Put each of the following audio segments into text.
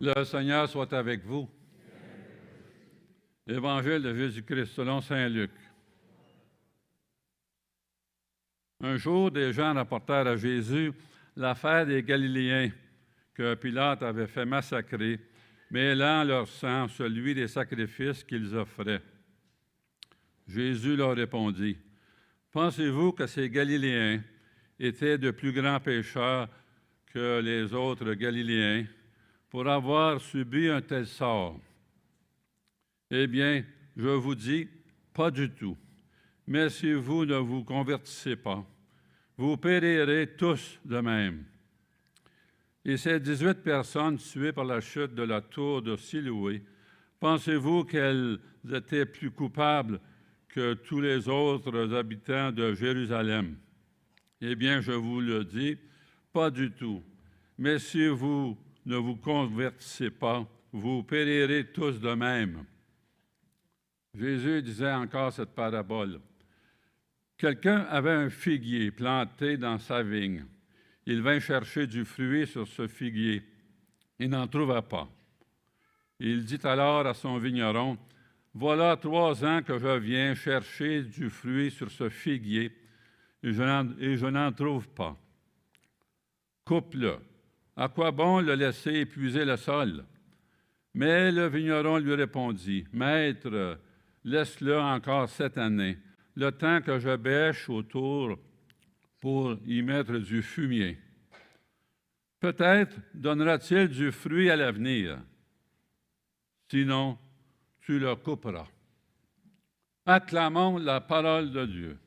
Le Seigneur soit avec vous. Évangile de Jésus-Christ selon saint Luc. Un jour, des gens rapportèrent à Jésus l'affaire des Galiléens que Pilate avait fait massacrer, mêlant leur sang celui des sacrifices qu'ils offraient. Jésus leur répondit, « Pensez-vous que ces Galiléens étaient de plus grands pécheurs que les autres Galiléens pour avoir subi un tel sort? Eh bien, je vous dis, pas du tout. Mais si vous ne vous convertissez pas, vous périrez tous de même. » Et ces 18 personnes tuées par la chute de la tour de Siloé, pensez-vous qu'elles étaient plus coupables que tous les autres habitants de Jérusalem? Eh bien, je vous le dis, pas du tout. Mais si vous ne vous convertissez pas, vous périrez tous de même. Jésus disait encore cette parabole. Quelqu'un avait un figuier planté dans sa vigne. Il vint chercher du fruit sur ce figuier. Il n'en trouva pas. Il dit alors à son vigneron, « Voilà 3 ans que je viens chercher du fruit sur ce figuier et je n'en trouve pas. Coupe-le. À quoi bon le laisser épuiser le sol? » Mais le vigneron lui répondit, « Maître, laisse-le encore 7 années, le temps que je bêche autour pour y mettre du fumier. Peut-être donnera-t-il du fruit à l'avenir. Sinon, tu le couperas. » Acclamons la parole de Dieu.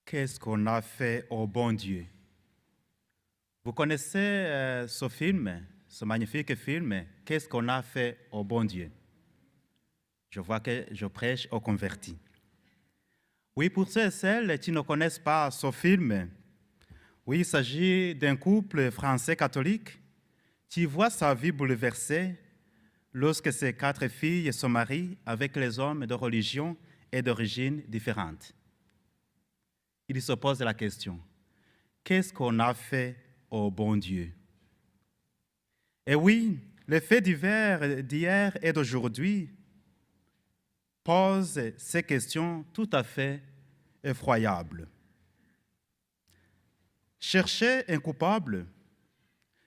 Qu'est-ce qu'on a fait au bon Dieu? Vous connaissez ce film, ce magnifique film, Qu'est-ce qu'on a fait au bon Dieu? Je vois que je prêche aux convertis. Oui, pour ceux et celles qui ne connaissent pas ce film, oui, il s'agit d'un couple français catholique qui voit sa vie bouleversée lorsque ses 4 filles se marient avec les hommes de religion et d'origine différentes. Il se pose la question, qu'est-ce qu'on a fait au bon Dieu? Et oui, les faits divers d'hier et d'aujourd'hui posent ces questions tout à fait effroyables. Chercher un coupable,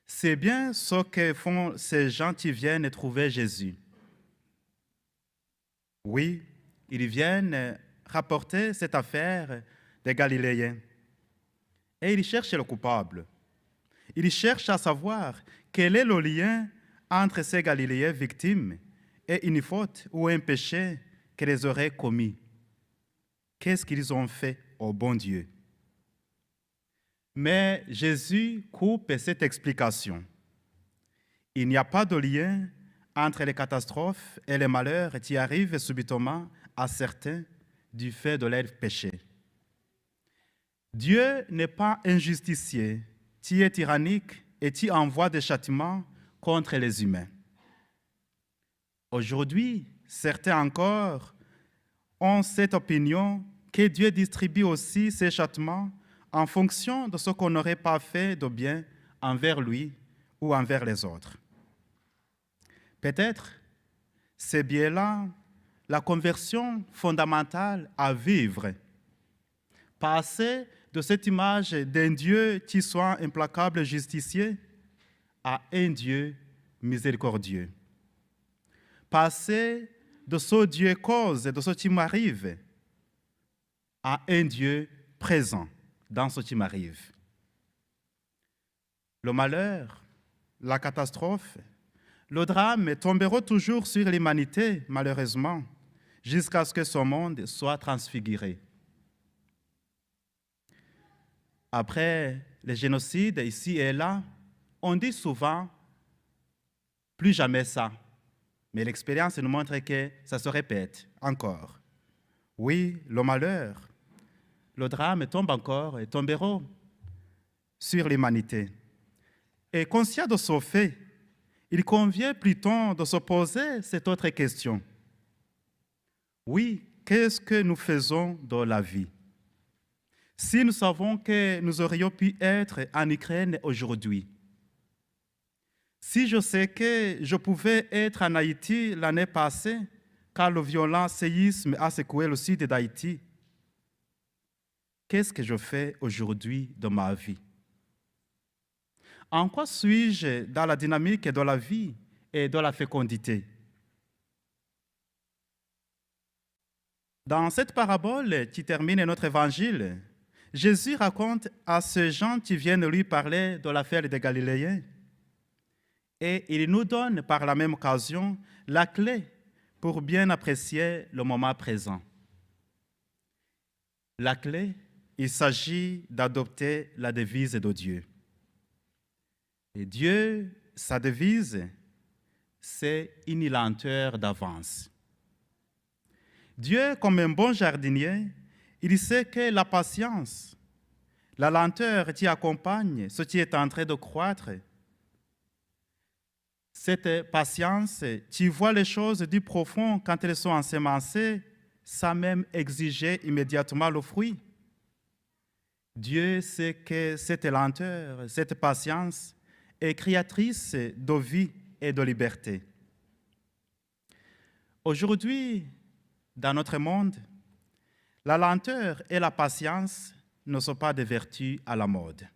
c'est bien ce que font ces gens qui viennent trouver Jésus. Oui, ils viennent rapporter cette affaire des Galiléens. Et ils cherchent le coupable. Ils cherchent à savoir quel est le lien entre ces Galiléens victimes et une faute ou un péché qu'ils auraient commis. Qu'est-ce qu'ils ont fait au bon Dieu? Mais Jésus coupe cette explication. Il n'y a pas de lien entre les catastrophes et les malheurs qui arrivent subitement à certains du fait de leur péché. Dieu n'est pas un justicier qui est tyrannique et qui envoie des châtiments contre les humains. Aujourd'hui, certains encore ont cette opinion que Dieu distribue aussi ses châtiments en fonction de ce qu'on n'aurait pas fait de bien envers lui ou envers les autres. Peut-être, c'est bien là la conversion fondamentale à vivre. Passer de cette image d'un Dieu qui soit implacable justicier à un Dieu miséricordieux. Passer de ce Dieu cause, de ce qui m'arrive, à un Dieu présent dans ce qui m'arrive. Le malheur, la catastrophe, le drame tomberont toujours sur l'humanité, malheureusement, jusqu'à ce que ce monde soit transfiguré. Après les génocides ici et là, on dit souvent « plus jamais ça ». Mais l'expérience nous montre que ça se répète encore. Oui, le malheur, le drame tombe encore et tomberont sur l'humanité. Et conscient de ce fait, il convient plutôt de se poser cette autre question. Oui, qu'est-ce que nous faisons dans la vie? Si nous savons que nous aurions pu être en Ukraine aujourd'hui, si je sais que je pouvais être en Haïti l'année passée, quand le violent séisme a secoué le sud d'Haïti, qu'est-ce que je fais aujourd'hui de ma vie? En quoi suis-je dans la dynamique de la vie et de la fécondité? Dans cette parabole qui termine notre évangile, Jésus raconte à ces gens qui viennent lui parler de l'affaire des Galiléens. Et il nous donne par la même occasion la clé pour bien apprécier le moment présent. La clé, il s'agit d'adopter la devise de Dieu. Et Dieu, sa devise, c'est une lenteur d'avance. Dieu, comme un bon jardinier, il sait que la patience, la lenteur qui accompagne ce qui est en train de croître, cette patience qui voit les choses du profond quand elles sont ensemencées, sans même exiger immédiatement le fruit. Dieu sait que cette lenteur, cette patience est créatrice de vie et de liberté. Aujourd'hui, dans notre monde, la lenteur et la patience ne sont pas des vertus à la mode.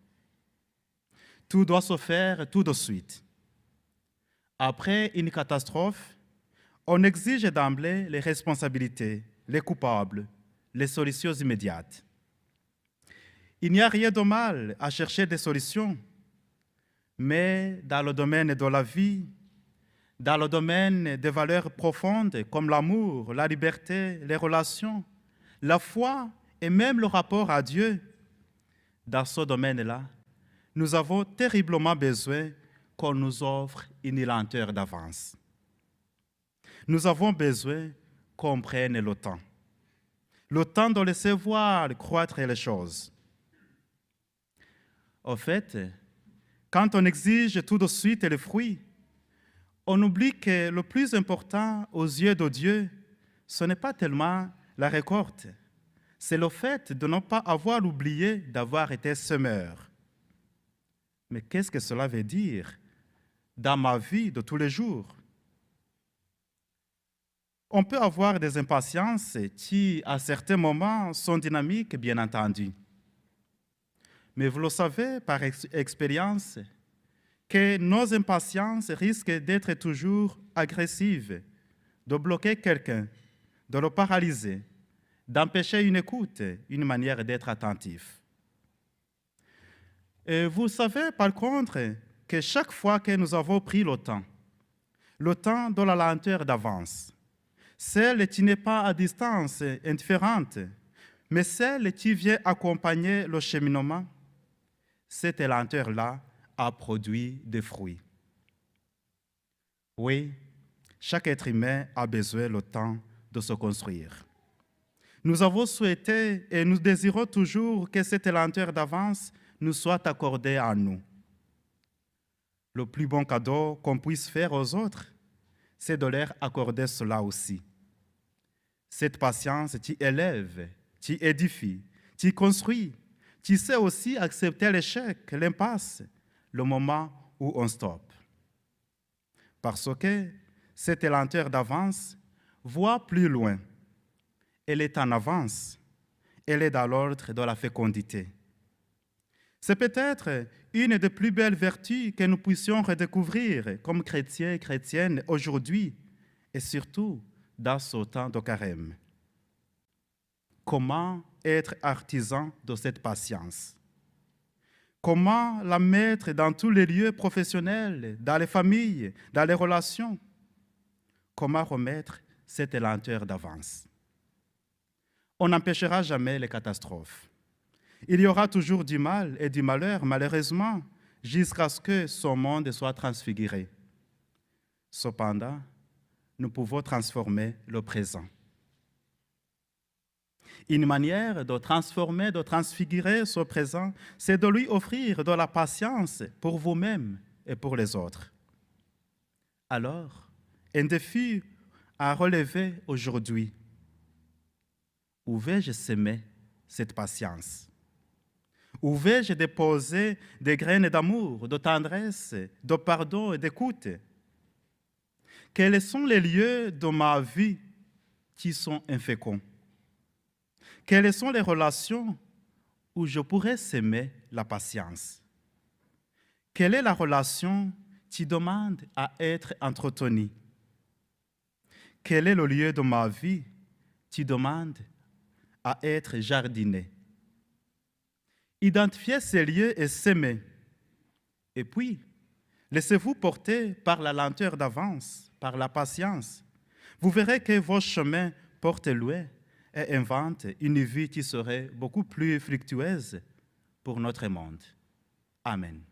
Tout doit se faire tout de suite. Après une catastrophe, on exige d'emblée les responsabilités, les coupables, les solutions immédiates. Il n'y a rien de mal à chercher des solutions, mais dans le domaine de la vie, dans le domaine des valeurs profondes comme l'amour, la liberté, les relations, la foi et même le rapport à Dieu, dans ce domaine-là, nous avons terriblement besoin qu'on nous offre une lenteur d'avance. Nous avons besoin qu'on prenne le temps de laisser voir croître les choses. Au fait, quand on exige tout de suite les fruits, on oublie que le plus important aux yeux de Dieu, ce n'est pas tellement la récolte, c'est le fait de ne pas avoir oublié d'avoir été semeur. Mais qu'est-ce que cela veut dire dans ma vie de tous les jours? On peut avoir des impatiences qui, à certains moments, sont dynamiques, bien entendu. Mais vous le savez par expérience que nos impatiences risquent d'être toujours agressives, de bloquer quelqu'un, de le paralyser, d'empêcher une écoute, une manière d'être attentif. Et vous savez par contre que chaque fois que nous avons pris le temps de la lenteur d'avance, celle qui n'est pas à distance indifférente, mais celle qui vient accompagner le cheminement, cette lenteur-là a produit des fruits. Oui, chaque être humain a besoin le temps de se construire. Nous avons souhaité et nous désirons toujours que cette lenteur d'avance nous soit accordée à nous. Le plus bon cadeau qu'on puisse faire aux autres, c'est de leur accorder cela aussi. Cette patience qui élève, qui édifie, qui construit, qui sait aussi accepter l'échec, l'impasse, le moment où on stoppe. Parce que cette lenteur d'avance voit plus loin. Elle est en avance. Elle est dans l'ordre de la fécondité. C'est peut-être une des plus belles vertus que nous puissions redécouvrir comme chrétiens et chrétiennes aujourd'hui, et surtout dans ce temps de carême. Comment être artisan de cette patience? Comment la mettre dans tous les lieux professionnels, dans les familles, dans les relations? Comment remettre cette lenteur d'avance? On n'empêchera jamais les catastrophes. Il y aura toujours du mal et du malheur, malheureusement, jusqu'à ce que ce monde soit transfiguré. Cependant, nous pouvons transformer le présent. Une manière de transformer, de transfigurer ce présent, c'est de lui offrir de la patience pour vous-même et pour les autres. Alors, un défi à relever aujourd'hui. Où vais-je semer cette patience? Où vais-je déposer des graines d'amour, de tendresse, de pardon et d'écoute? Quels sont les lieux de ma vie qui sont inféconds? Quelles sont les relations où je pourrais semer la patience? Quelle est la relation qui demande à être entretenue? Quel est le lieu de ma vie qui demande à être jardiné? Identifiez ces lieux et s'aimer. Et puis, laissez-vous porter par la lenteur d'avance, par la patience. Vous verrez que vos chemins portent loin et inventent une vie qui serait beaucoup plus fructueuse pour notre monde. Amen.